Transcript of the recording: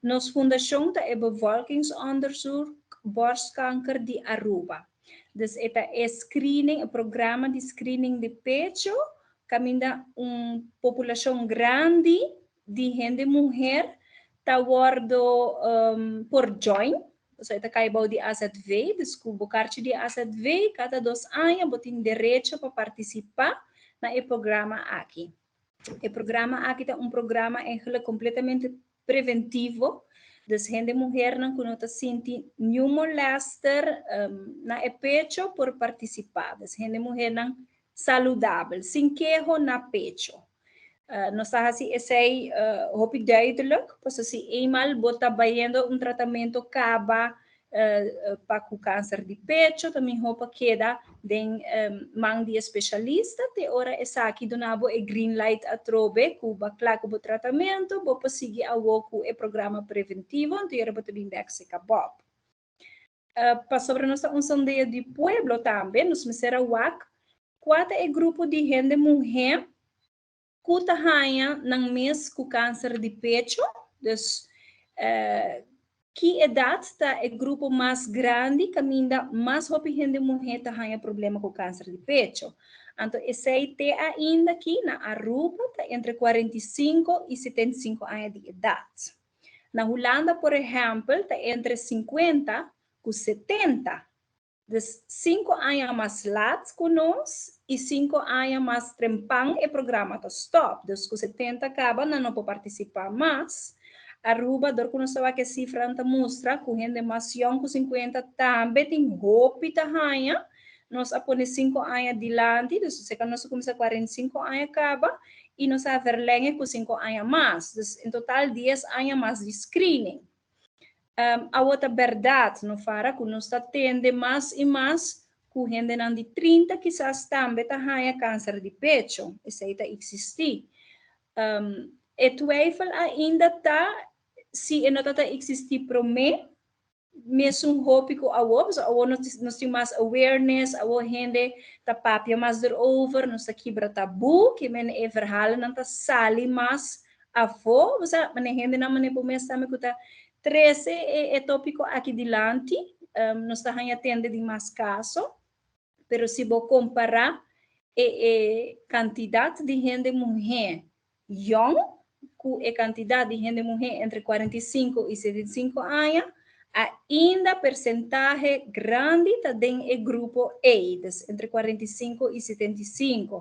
Nos fundação tá é bevolkingsonderzoek borstkanker de Aruba. Dus esta é screening, programa de screening de pecho, caminha população grande de gente mulher tá guardo por join. So ita kaibaw di AZV, desculpa parte de AZV, cada 2 anos botin direito para participar na programa aqui. O programa aqui é programa eigenlijk completamente preventivo. Dus gente mulher não conota senti nenhum molester na pecho por participar. Dus gente mulher não saudável, sem queijo na pecho. Nós assim esse hoop duidelijk, pois assim eenmaal bota bayendo tratamento acaba para o câncer de pecho, também roupa queda den mang de especialista, te ora essa aqui do nabo e green light a trobe, cuba claro o tratamento, bo seguir a woku e programa preventivo, então era bota bem dexica bob. Para sobre nossa sondeio de pueblo também, nos mesera wak, quatro é grupo de gente mulher kuta hanya ng mês com câncer de pecho, dus que idade está é grupo mais grande, caminha mais hopi gente mulher tá hanya problema com câncer de pecho. Então, esse aí ainda aqui na Aruba tá entre 45 e 75 anos de idade. Na Holanda, por exemplo, tá entre 50 e 70. Dus 5 anos mais laat com nós e 5 anos mais trempang e programa to stop. Dus com 70 acaba, não pode participar mais. Aruba, dor que nós que a cifra anta mostra, com gente mais young com 50 também tem hope ta hanha. Nós apone 5 anos adiante, dus se nós começa 45 anos acaba, e nós a verlengue com 5 anos mais. Dus em total 10 anos mais de screening. A outra verdade, não fará, que nós atende mais e mais com gente de 30, quizás também tem câncer de pecho, isso aí existe. E twijfel ainda está, se não está existir para mim, mesmo hope que a nós temos mais awareness, a gente está papia mais erover, nós está quebra tabu, que men é verhalen, não está sali mais a fo, você, mas a gente não maneira para mim, também que está 13 é tópico aqui dilante, nós estamos atendendo de mais casos, mas se você comparar a quantidade de gente mulher young com a quantidade de gente mulher entre 45 e 75 anos, ainda percentagem grande está dentro do grupo AIDS, entre 45 e 75.